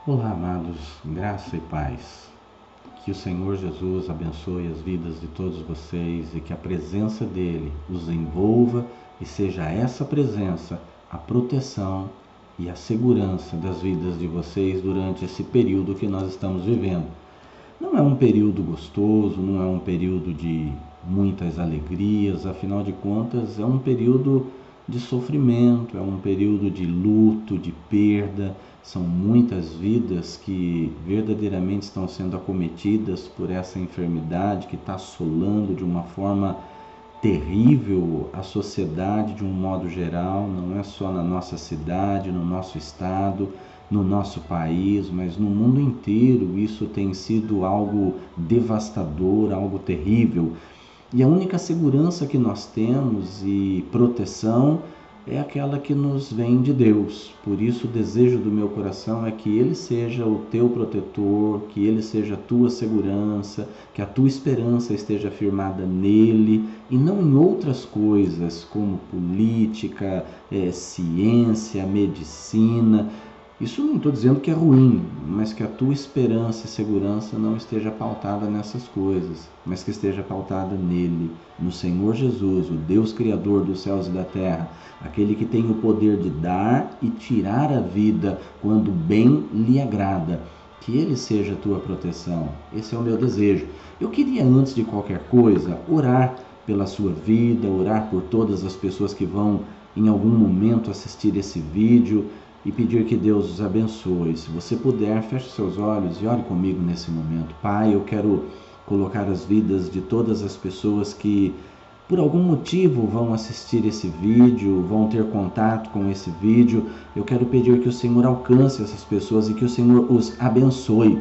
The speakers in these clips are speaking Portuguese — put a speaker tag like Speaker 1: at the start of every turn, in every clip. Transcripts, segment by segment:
Speaker 1: Olá, amados, graça e paz. Que o Senhor Jesus abençoe as vidas de todos vocês e que a presença dele os envolva e seja essa presença a proteção e a segurança das vidas de vocês durante esse período que nós estamos vivendo. Não é um período gostoso, não é um período de muitas alegrias, afinal de contas, é um período de sofrimento, é um período de luto, de perda. São muitas vidas que verdadeiramente estão sendo acometidas por essa enfermidade que está assolando de uma forma terrível a sociedade de um modo geral, não é só na nossa cidade, no nosso estado, no nosso país, mas no mundo inteiro. Isso tem sido algo devastador, algo terrível. E a única segurança que nós temos e proteção é aquela que nos vem de Deus. Por isso o desejo do meu coração é que Ele seja o teu protetor, que Ele seja a tua segurança, que a tua esperança esteja firmada nele e não em outras coisas como política, ciência, medicina. Isso não estou dizendo que é ruim, mas que a tua esperança e segurança não esteja pautada nessas coisas, mas que esteja pautada nele, no Senhor Jesus, o Deus Criador dos céus e da terra, aquele que tem o poder de dar e tirar a vida quando bem lhe agrada. Que ele seja a tua proteção. Esse é o meu desejo. Eu queria, antes de qualquer coisa, orar pela sua vida, orar por todas as pessoas que vão em algum momento assistir esse vídeo, e pedir que Deus os abençoe. Se você puder, feche seus olhos e ore comigo nesse momento. Pai, eu quero colocar as vidas de todas as pessoas que por algum motivo vão assistir esse vídeo, vão ter contato com esse vídeo. Eu quero pedir que o Senhor alcance essas pessoas e que o Senhor os abençoe.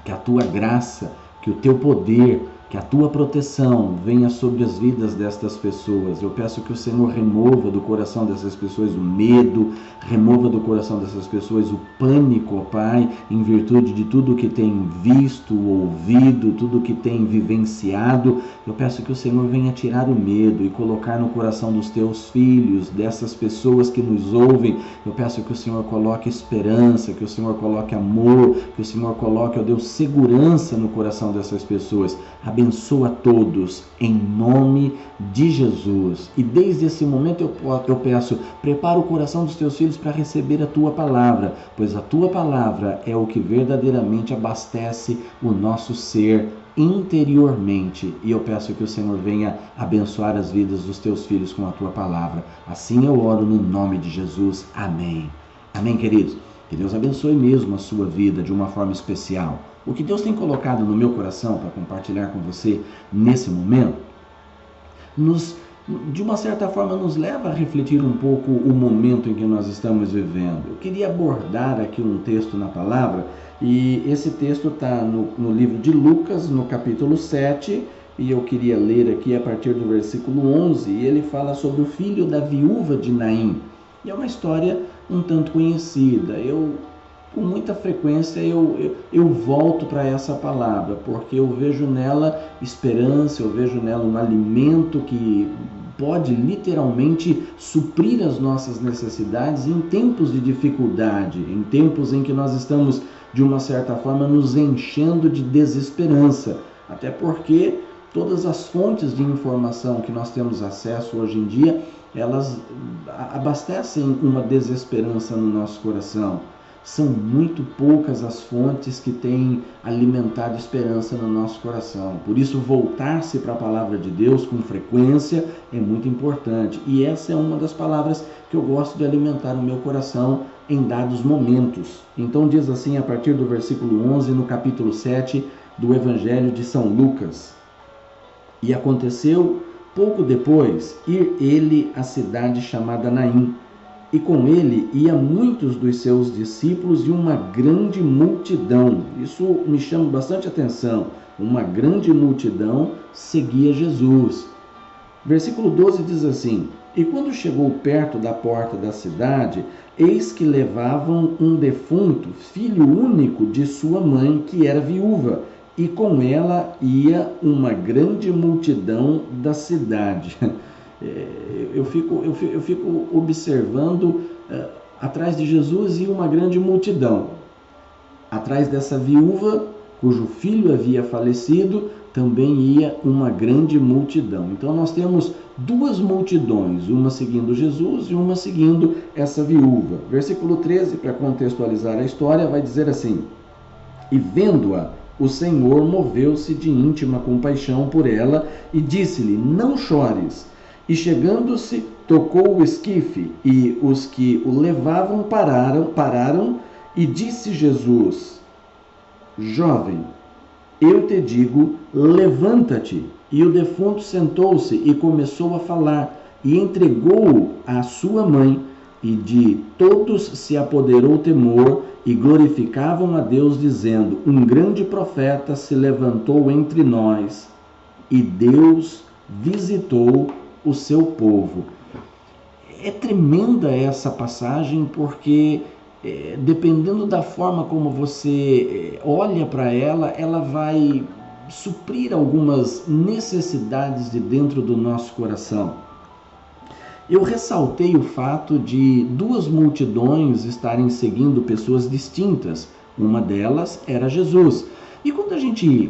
Speaker 1: Que a tua graça, que o teu poder, que a tua proteção venha sobre as vidas destas pessoas. Eu peço que o Senhor remova do coração dessas pessoas o medo, remova do coração dessas pessoas o pânico, ó Pai, em virtude de tudo que tem visto, ouvido, tudo que tem vivenciado. Eu peço que o Senhor venha tirar o medo e colocar no coração dos teus filhos, dessas pessoas que nos ouvem. Eu peço que o Senhor coloque esperança, que o Senhor coloque amor, que o Senhor coloque, ó Deus, segurança no coração dessas pessoas. Abençoa todos, em nome de Jesus. E desde esse momento eu peço, prepara o coração dos teus filhos para receber a tua palavra, pois a tua palavra é o que verdadeiramente abastece o nosso ser interiormente. E eu peço que o Senhor venha abençoar as vidas dos teus filhos com a tua palavra. Assim eu oro no nome de Jesus. Amém. Amém, queridos. Que Deus abençoe mesmo a sua vida de uma forma especial. O que Deus tem colocado no meu coração para compartilhar com você nesse momento, de uma certa forma, nos leva a refletir um pouco o momento em que nós estamos vivendo. Eu queria abordar aqui um texto na palavra, e esse texto está no livro de Lucas, no capítulo 7, e eu queria ler aqui a partir do versículo 11, e ele fala sobre o filho da viúva de Naim. E é uma história um tanto conhecida. Com muita frequência eu volto para essa palavra, porque eu vejo nela esperança, eu vejo nela um alimento que pode literalmente suprir as nossas necessidades em tempos de dificuldade, em tempos em que nós estamos, de uma certa forma, nos enchendo de desesperança, até porque todas as fontes de informação que nós temos acesso hoje em dia, elas abastecem uma desesperança no nosso coração. São muito poucas as fontes que têm alimentado esperança no nosso coração. Por isso, voltar-se para a palavra de Deus com frequência é muito importante. E essa é uma das palavras que eu gosto de alimentar o meu coração em dados momentos. Então diz assim, a partir do versículo 11, no capítulo 7 do Evangelho de São Lucas. E aconteceu, pouco depois, ir ele à cidade chamada Naim, e com ele ia muitos dos seus discípulos e uma grande multidão. Isso me chama bastante atenção. Uma grande multidão seguia Jesus. Versículo 12 diz assim: E quando chegou perto da porta da cidade, eis que levavam um defunto, filho único de sua mãe, que era viúva, e com ela ia uma grande multidão da cidade. Eu fico observando atrás de Jesus e uma grande multidão. Atrás dessa viúva, cujo filho havia falecido, também ia uma grande multidão. Então nós temos duas multidões, uma seguindo Jesus e uma seguindo essa viúva. Versículo 13, para contextualizar a história, vai dizer assim: e vendo-a, o Senhor moveu-se de íntima compaixão por ela e disse-lhe: não chores. E chegando-se, tocou o esquife, e os que o levavam pararam, e disse Jesus: jovem, eu te digo, levanta-te. E o defunto sentou-se e começou a falar, e entregou-o à sua mãe, e de todos se apoderou temor, e glorificavam a Deus, dizendo: um grande profeta se levantou entre nós, e Deus visitou o seu povo. É tremenda essa passagem, porque dependendo da forma como você olha para ela, ela vai suprir algumas necessidades de dentro do nosso coração. Eu ressaltei o fato de duas multidões estarem seguindo pessoas distintas. Uma delas era Jesus. E quando a gente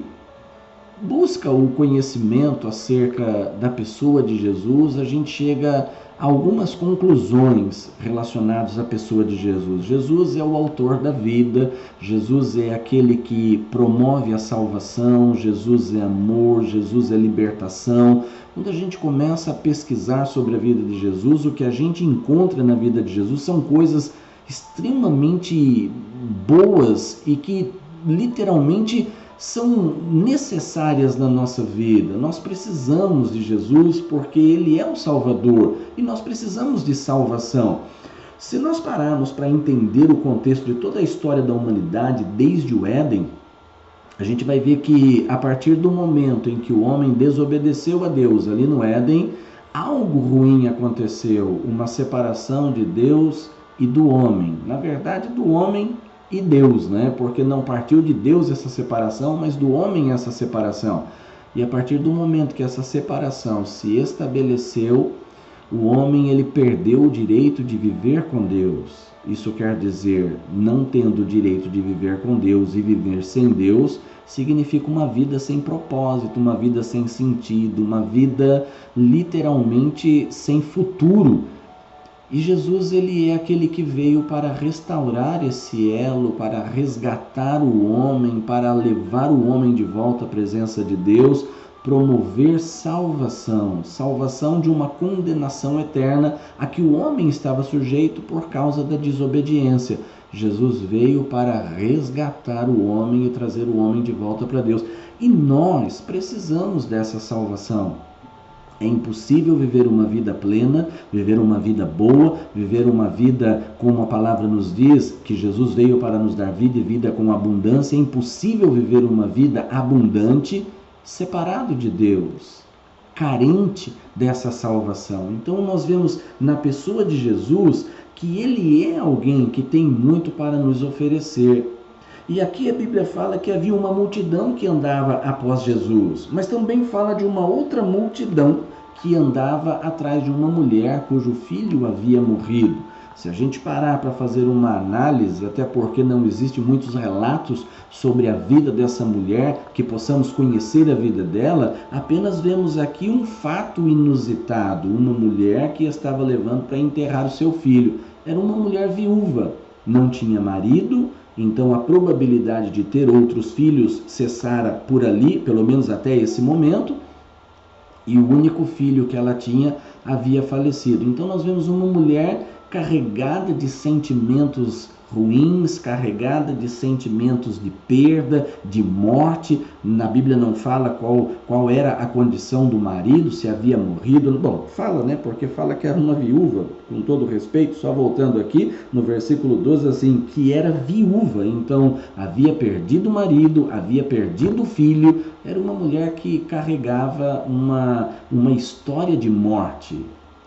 Speaker 1: busca o conhecimento acerca da pessoa de Jesus, a gente chega a algumas conclusões relacionadas à pessoa de Jesus. Jesus é o autor da vida, Jesus é aquele que promove a salvação, Jesus é amor, Jesus é libertação. Quando a gente começa a pesquisar sobre a vida de Jesus, o que a gente encontra na vida de Jesus são coisas extremamente boas e que literalmente são necessárias na nossa vida. Nós precisamos de Jesus porque Ele é o Salvador e nós precisamos de salvação. Se nós pararmos para entender o contexto de toda a história da humanidade desde o Éden, a gente vai ver que a partir do momento em que o homem desobedeceu a Deus ali no Éden, algo ruim aconteceu, uma separação de Deus e do homem. Na verdade, do homem e Deus, né? Porque não partiu de Deus essa separação, mas do homem essa separação. E a partir do momento que essa separação se estabeleceu, o homem ele perdeu o direito de viver com Deus. Isso quer dizer, não tendo o direito de viver com Deus e viver sem Deus, significa uma vida sem propósito, uma vida sem sentido, uma vida literalmente sem futuro. E Jesus ele é aquele que veio para restaurar esse elo, para resgatar o homem, para levar o homem de volta à presença de Deus, promover salvação, salvação de uma condenação eterna a que o homem estava sujeito por causa da desobediência. Jesus veio para resgatar o homem e trazer o homem de volta para Deus. E nós precisamos dessa salvação. É impossível viver uma vida plena, viver uma vida boa, viver uma vida, como a palavra nos diz, que Jesus veio para nos dar vida e vida com abundância. É impossível viver uma vida abundante separado de Deus, carente dessa salvação. Então nós vemos na pessoa de Jesus que Ele é alguém que tem muito para nos oferecer. E aqui a Bíblia fala que havia uma multidão que andava após Jesus, mas também fala de uma outra multidão que andava atrás de uma mulher cujo filho havia morrido. Se a gente parar para fazer uma análise, até porque não existem muitos relatos sobre a vida dessa mulher, que possamos conhecer a vida dela, apenas vemos aqui um fato inusitado, uma mulher que estava levando para enterrar o seu filho. Era uma mulher viúva, não tinha marido, então a probabilidade de ter outros filhos cessara por ali, pelo menos até esse momento, e o único filho que ela tinha havia falecido. Então nós vemos uma mulher carregada de sentimentos ruins, carregada de sentimentos de perda, de morte. Na Bíblia não fala qual era a condição do marido, se havia morrido. Bom, fala, né? Porque fala que era uma viúva, com todo respeito, só voltando aqui no versículo 12, assim, que era viúva. Então, havia perdido o marido, havia perdido o filho. Era uma mulher que carregava uma história de morte.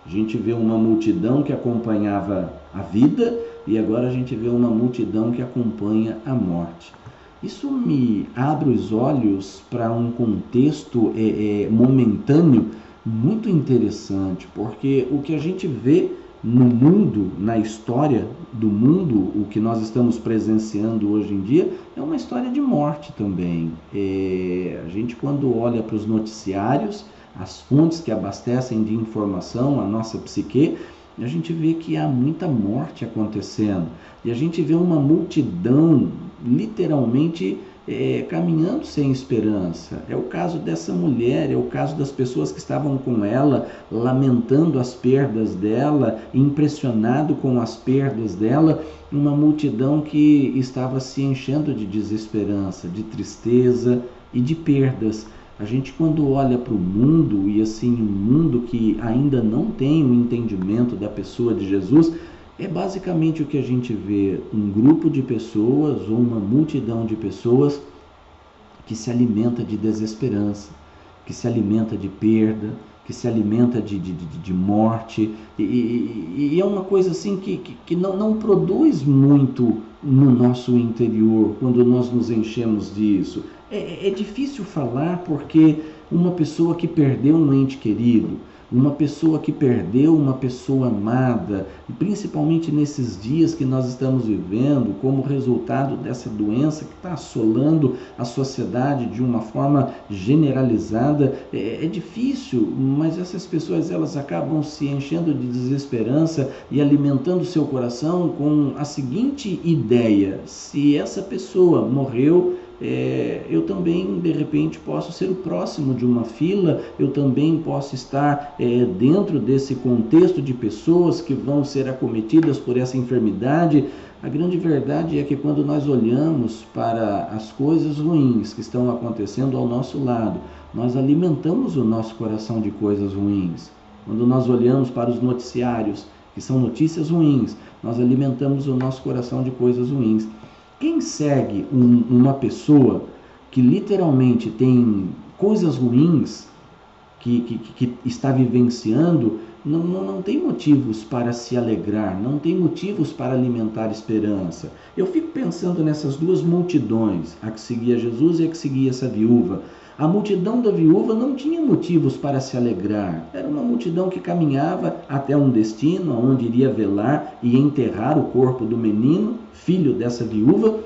Speaker 1: A gente vê uma multidão que acompanhava a vida e agora a gente vê uma multidão que acompanha a morte. Isso me abre os olhos para um contexto momentâneo muito interessante, porque o que a gente vê no mundo, na história do mundo, o que nós estamos presenciando hoje em dia é uma história de morte também. A gente, quando olha para os noticiários, as fontes que abastecem de informação a nossa psique, a gente vê que há muita morte acontecendo. E a gente vê uma multidão literalmente caminhando sem esperança. É o caso dessa mulher, é o caso das pessoas que estavam com ela, lamentando as perdas dela, impressionado com as perdas dela, uma multidão que estava se enchendo de desesperança, de tristeza e de perdas. A gente, quando olha para o mundo, e assim, um mundo que ainda não tem o entendimento da pessoa de Jesus, é basicamente o que a gente vê: um grupo de pessoas ou uma multidão de pessoas que se alimenta de desesperança, que se alimenta de perda, que se alimenta de morte, e é uma coisa assim que não produz muito no nosso interior quando nós nos enchemos disso. É difícil falar porque uma pessoa que perdeu um ente querido, uma pessoa que perdeu uma pessoa amada, e principalmente nesses dias que nós estamos vivendo, como resultado dessa doença que está assolando a sociedade de uma forma generalizada, é difícil, mas essas pessoas elas acabam se enchendo de desesperança e alimentando seu coração com a seguinte ideia: se essa pessoa morreu, eu também de repente posso ser o próximo de uma fila, eu também posso estar dentro desse contexto de pessoas que vão ser acometidas por essa enfermidade. A grande verdade é que quando nós olhamos para as coisas ruins que estão acontecendo ao nosso lado, nós alimentamos o nosso coração de coisas ruins. Quando nós olhamos para os noticiários, que são notícias ruins, nós alimentamos o nosso coração de coisas ruins. Quem segue uma pessoa que literalmente tem coisas ruins que está vivenciando, não tem motivos para se alegrar, não tem motivos para alimentar esperança. Eu fico pensando nessas duas multidões, a que seguia Jesus e a que seguia essa viúva. A multidão da viúva não tinha motivos para se alegrar. Era uma multidão que caminhava até um destino, onde iria velar e enterrar o corpo do menino, filho dessa viúva.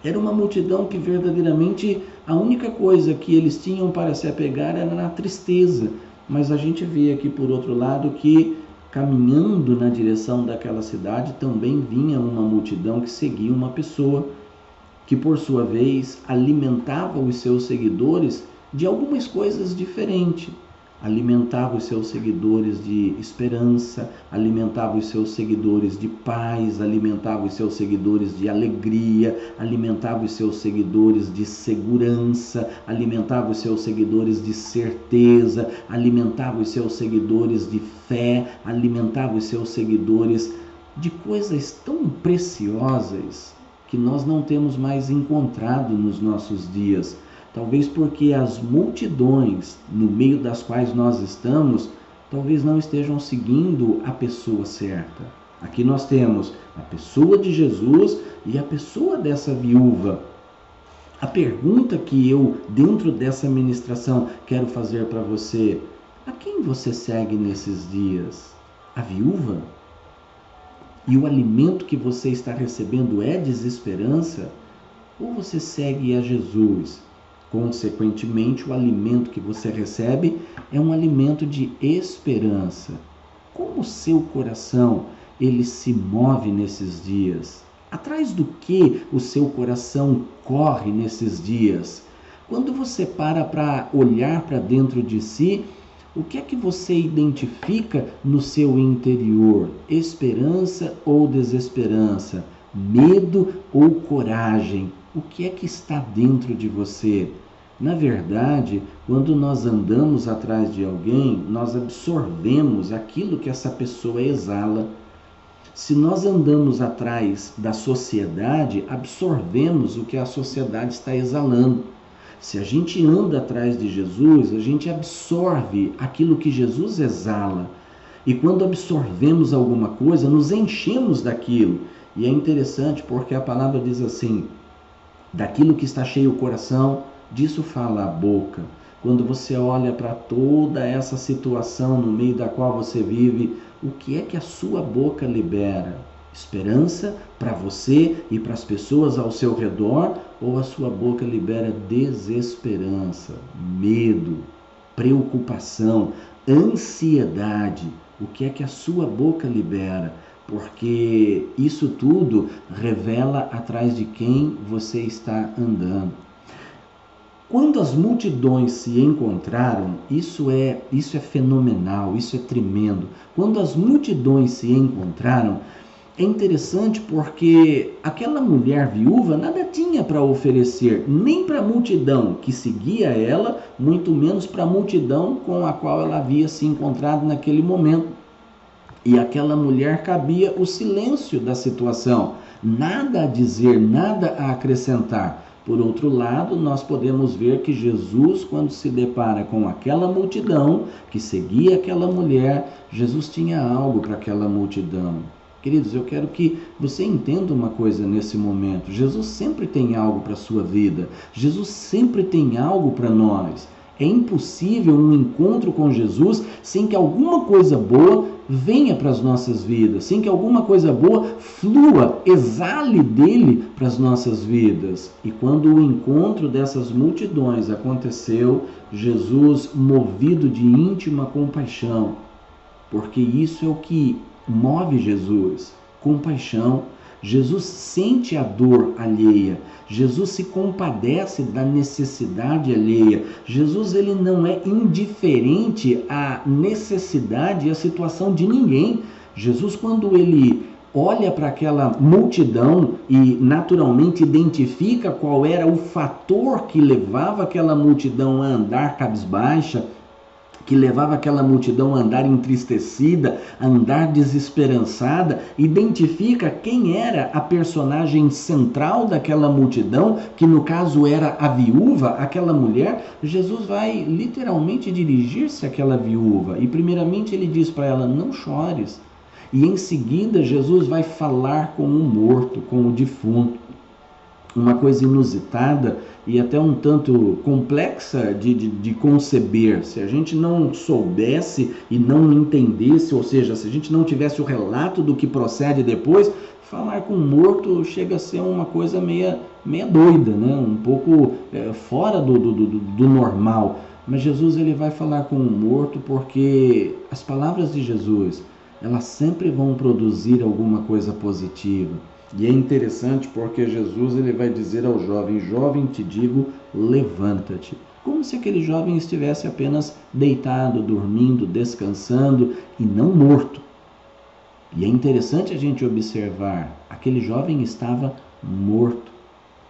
Speaker 1: Era uma multidão que verdadeiramente a única coisa que eles tinham para se apegar era na tristeza. Mas a gente vê aqui, por outro lado, que caminhando na direção daquela cidade também vinha uma multidão que seguia uma pessoa que, por sua vez, alimentava os seus seguidores de algumas coisas diferentes. Alimentava os seus seguidores de esperança, alimentava os seus seguidores de paz, alimentava os seus seguidores de alegria, alimentava os seus seguidores de segurança, alimentava os seus seguidores de certeza, alimentava os seus seguidores de fé, alimentava os seus seguidores de coisas tão preciosas que nós não temos mais encontrado nos nossos dias. Talvez porque as multidões no meio das quais nós estamos, talvez não estejam seguindo a pessoa certa. Aqui nós temos a pessoa de Jesus e a pessoa dessa viúva. A pergunta que eu, dentro dessa ministração, quero fazer para você: a quem você segue nesses dias? A viúva? E o alimento que você está recebendo é desesperança? Ou você segue a Jesus? Consequentemente, o alimento que você recebe é um alimento de esperança. Como o seu coração ele se move nesses dias? Atrás do que o seu coração corre nesses dias? Quando você para olhar para dentro de si, o que é que você identifica no seu interior? Esperança ou desesperança? Medo ou coragem? O que é que está dentro de você? Na verdade, quando nós andamos atrás de alguém, nós absorvemos aquilo que essa pessoa exala. Se nós andamos atrás da sociedade, absorvemos o que a sociedade está exalando. Se a gente anda atrás de Jesus, a gente absorve aquilo que Jesus exala. E quando absorvemos alguma coisa, nos enchemos daquilo. E é interessante porque a palavra diz assim: daquilo que está cheio o coração, disso fala a boca. Quando você olha para toda essa situação no meio da qual você vive, o que é que a sua boca libera? Esperança para você e para as pessoas ao seu redor, ou a sua boca libera desesperança, medo, preocupação, ansiedade? O que é que a sua boca libera? Porque isso tudo revela atrás de quem você está andando. Quando as multidões se encontraram, isso é fenomenal, isso é tremendo. Quando as multidões se encontraram, é interessante porque aquela mulher viúva nada tinha para oferecer, nem para a multidão que seguia ela, muito menos para a multidão com a qual ela havia se encontrado naquele momento. E aquela mulher cabia o silêncio da situação, nada a dizer, nada a acrescentar. Por outro lado, nós podemos ver que Jesus, quando se depara com aquela multidão que seguia aquela mulher, Jesus tinha algo para aquela multidão. Queridos, eu quero que você entenda uma coisa nesse momento. Jesus sempre tem algo para a sua vida. Jesus sempre tem algo para nós. É impossível um encontro com Jesus sem que alguma coisa boa venha para as nossas vidas, sem que alguma coisa boa flua, exale dele para as nossas vidas. E quando o encontro dessas multidões aconteceu, Jesus, movido de íntima compaixão, porque isso é o que move Jesus, compaixão. Jesus sente a dor alheia, Jesus se compadece da necessidade alheia. Jesus, ele não é indiferente à necessidade e à situação de ninguém. Jesus, quando ele olha para aquela multidão e naturalmente identifica qual era o fator que levava aquela multidão a andar cabisbaixa, que levava aquela multidão a andar entristecida, a andar desesperançada, identifica quem era a personagem central daquela multidão, que no caso era a viúva, aquela mulher. Jesus vai literalmente dirigir-se àquela viúva e primeiramente ele diz para ela: não chores. E em seguida Jesus vai falar com o morto, com o defunto. Uma coisa inusitada e até um tanto complexa de conceber. Se a gente não soubesse e não entendesse, ou seja, se a gente não tivesse o relato do que procede depois, falar com um morto chega a ser uma coisa meia doida, né? Um pouco fora do normal. Mas Jesus, ele vai falar com um morto porque as palavras de Jesus, elas sempre vão produzir alguma coisa positiva. E é interessante porque Jesus, ele vai dizer ao jovem: jovem, te digo, levanta-te. Como se aquele jovem estivesse apenas deitado, dormindo, descansando e não morto. E é interessante a gente observar, aquele jovem estava morto.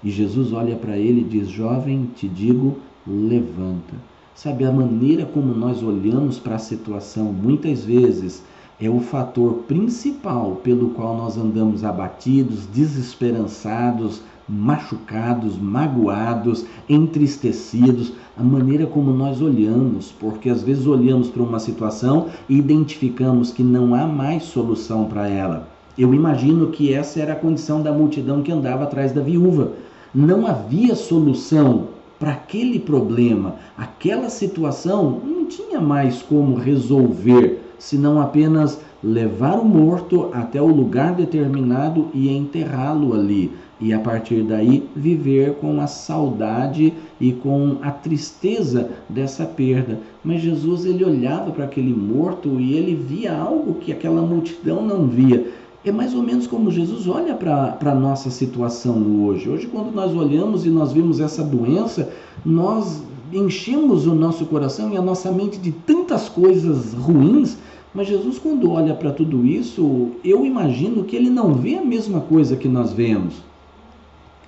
Speaker 1: E Jesus olha para ele e diz: jovem, te digo, levanta. Sabe, a maneira como nós olhamos para a situação, muitas vezes, é o fator principal pelo qual nós andamos abatidos, desesperançados, machucados, magoados, entristecidos. A maneira como nós olhamos, porque às vezes olhamos para uma situação e identificamos que não há mais solução para ela. Eu imagino que essa era a condição da multidão que andava atrás da viúva. Não havia solução para aquele problema, aquela situação não tinha mais como resolver, senão apenas levar o morto até o lugar determinado e enterrá-lo ali. E a partir daí viver com a saudade e com a tristeza dessa perda. Mas Jesus, ele olhava para aquele morto e ele via algo que aquela multidão não via. É mais ou menos como Jesus olha para a nossa situação hoje. Hoje, quando nós olhamos e nós vimos essa doença, nós enchemos o nosso coração e a nossa mente de tantas coisas ruins. Mas Jesus, quando olha para tudo isso, eu imagino que ele não vê a mesma coisa que nós vemos.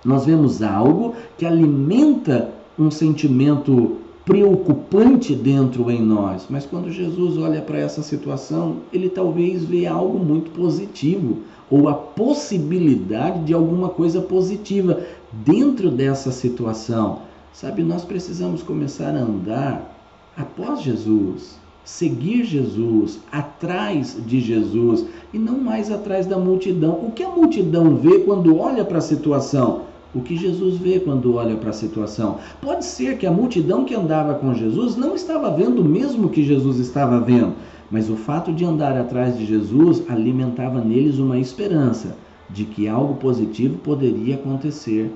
Speaker 1: Nós vemos algo que alimenta um sentimento preocupante dentro em nós. Mas quando Jesus olha para essa situação, ele talvez vê algo muito positivo, ou a possibilidade de alguma coisa positiva dentro dessa situação. Sabe, nós precisamos começar a andar após Jesus, seguir Jesus, atrás de Jesus, e não mais atrás da multidão. O que a multidão vê quando olha para a situação? O que Jesus vê quando olha para a situação? Pode ser que a multidão que andava com Jesus não estava vendo o mesmo que Jesus estava vendo, mas o fato de andar atrás de Jesus alimentava neles uma esperança de que algo positivo poderia acontecer.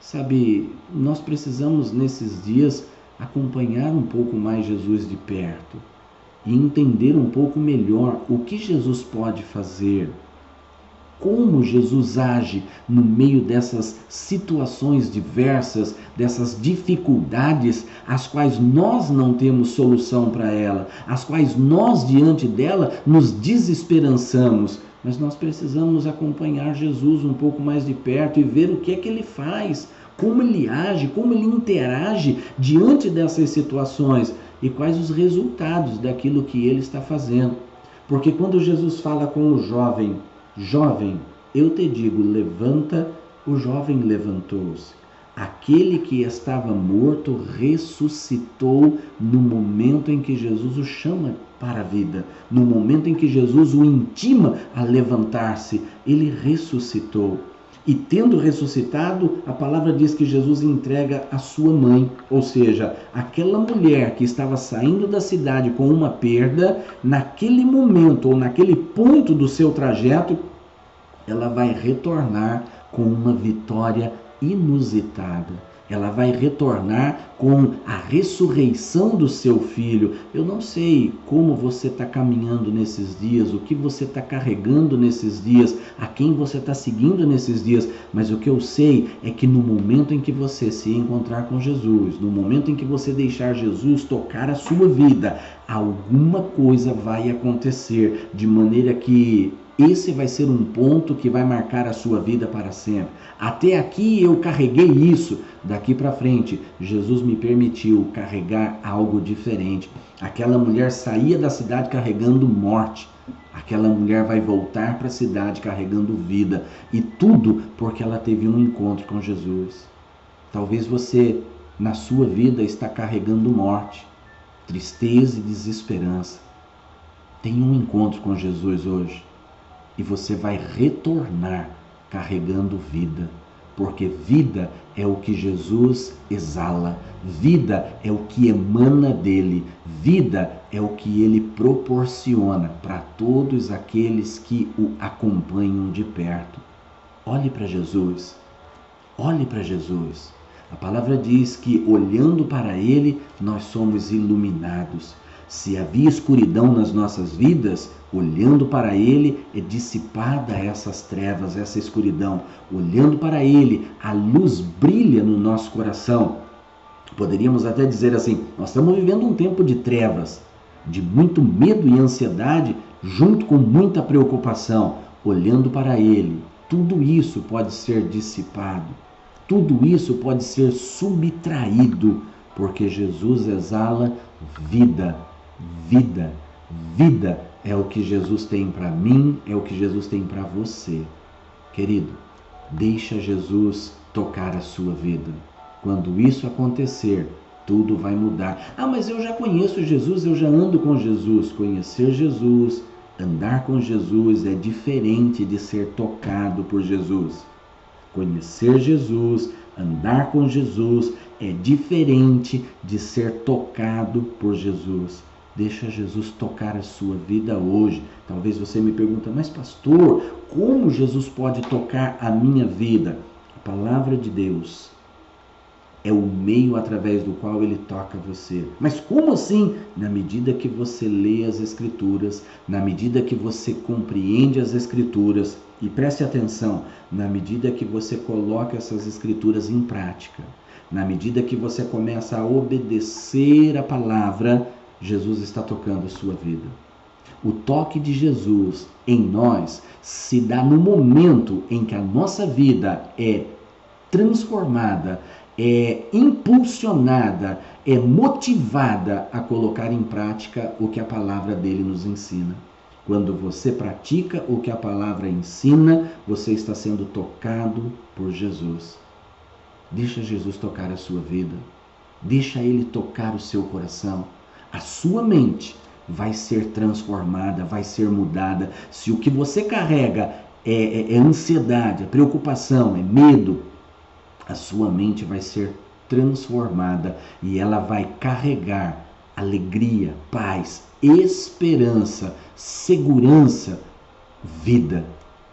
Speaker 1: Sabe, nós precisamos nesses dias acompanhar um pouco mais Jesus de perto e entender um pouco melhor o que Jesus pode fazer, como Jesus age no meio dessas situações diversas, dessas dificuldades, as quais nós não temos solução para ela, as quais nós diante dela nos desesperançamos, mas nós precisamos acompanhar Jesus um pouco mais de perto e ver o que é que ele faz, como ele age, como ele interage diante dessas situações e quais os resultados daquilo que ele está fazendo. Porque quando Jesus fala com o jovem, jovem, eu te digo, levanta, o jovem levantou-se. Aquele que estava morto ressuscitou no momento em que Jesus o chama para a vida, no momento em que Jesus o intima a levantar-se, ele ressuscitou. E tendo ressuscitado, a palavra diz que Jesus entrega a sua mãe, ou seja, aquela mulher que estava saindo da cidade com uma perda, naquele momento ou naquele ponto do seu trajeto, ela vai retornar com uma vitória inusitada. Ela vai retornar com a ressurreição do seu filho. Eu não sei como você está caminhando nesses dias, o que você está carregando nesses dias, a quem você está seguindo nesses dias, mas o que eu sei é que no momento em que você se encontrar com Jesus, no momento em que você deixar Jesus tocar a sua vida, alguma coisa vai acontecer, de maneira que esse vai ser um ponto que vai marcar a sua vida para sempre. Até aqui eu carreguei isso, daqui para frente Jesus me permitiu carregar algo diferente. Aquela mulher saía da cidade carregando morte. Aquela mulher vai voltar para a cidade carregando vida. E tudo porque ela teve um encontro com Jesus. Talvez você, na sua vida, está carregando morte, tristeza e desesperança. Tenha um encontro com Jesus hoje. E você vai retornar carregando vida, porque vida é o que Jesus exala, vida é o que emana dele, vida é o que ele proporciona para todos aqueles que o acompanham de perto. Olhe para Jesus, olhe para Jesus. A palavra diz que olhando para ele nós somos iluminados. Se havia escuridão nas nossas vidas, olhando para ele é dissipada essas trevas, essa escuridão. Olhando para ele, a luz brilha no nosso coração. Poderíamos até dizer assim, nós estamos vivendo um tempo de trevas, de muito medo e ansiedade, junto com muita preocupação. Olhando para ele, tudo isso pode ser dissipado, tudo isso pode ser subtraído, porque Jesus exala vida. Vida, vida é o que Jesus tem para mim, é o que Jesus tem para você. Querido, deixa Jesus tocar a sua vida. Quando isso acontecer, tudo vai mudar. Ah, mas eu já conheço Jesus, eu já ando com Jesus. Conhecer Jesus, andar com Jesus é diferente de ser tocado por Jesus. Conhecer Jesus, andar com Jesus é diferente de ser tocado por Jesus. Deixa Jesus tocar a sua vida hoje. Talvez você me pergunte, mas pastor, como Jesus pode tocar a minha vida? A palavra de Deus é o meio através do qual ele toca você. Mas como assim? Na medida que você lê as Escrituras, na medida que você compreende as Escrituras, e preste atenção, na medida que você coloca essas Escrituras em prática, na medida que você começa a obedecer a palavra, Jesus está tocando a sua vida. O toque de Jesus em nós se dá no momento em que a nossa vida é transformada, é impulsionada, é motivada a colocar em prática o que a palavra dele nos ensina. Quando você pratica o que a palavra ensina, você está sendo tocado por Jesus. Deixa Jesus tocar a sua vida. Deixa ele tocar o seu coração. A sua mente vai ser transformada, vai ser mudada. Se o que você carrega é ansiedade, é preocupação, é medo, a sua mente vai ser transformada e ela vai carregar alegria, paz, esperança, segurança, vida.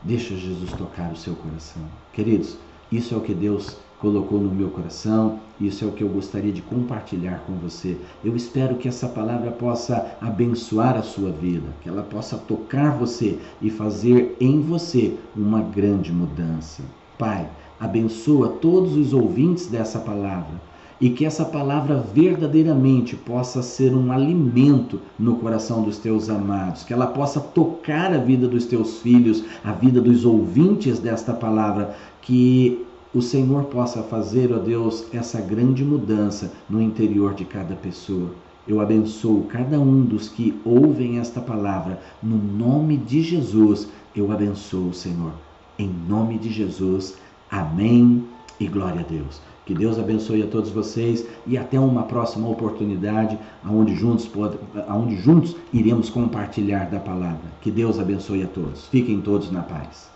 Speaker 1: Deixa Jesus tocar o seu coração. Queridos, isso é o que Deus colocou no meu coração, isso é o que eu gostaria de compartilhar com você. Eu espero que essa palavra possa abençoar a sua vida, que ela possa tocar você e fazer em você uma grande mudança. Pai, abençoa todos os ouvintes dessa palavra e que essa palavra verdadeiramente possa ser um alimento no coração dos teus amados, que ela possa tocar a vida dos teus filhos, a vida dos ouvintes desta palavra, que o Senhor possa fazer, ó Deus, essa grande mudança no interior de cada pessoa. Eu abençoo cada um dos que ouvem esta palavra. No nome de Jesus, eu abençoo, Senhor. Em nome de Jesus. Amém e glória a Deus. Que Deus abençoe a todos vocês e até uma próxima oportunidade onde juntos iremos compartilhar da palavra. Que Deus abençoe a todos. Fiquem todos na paz.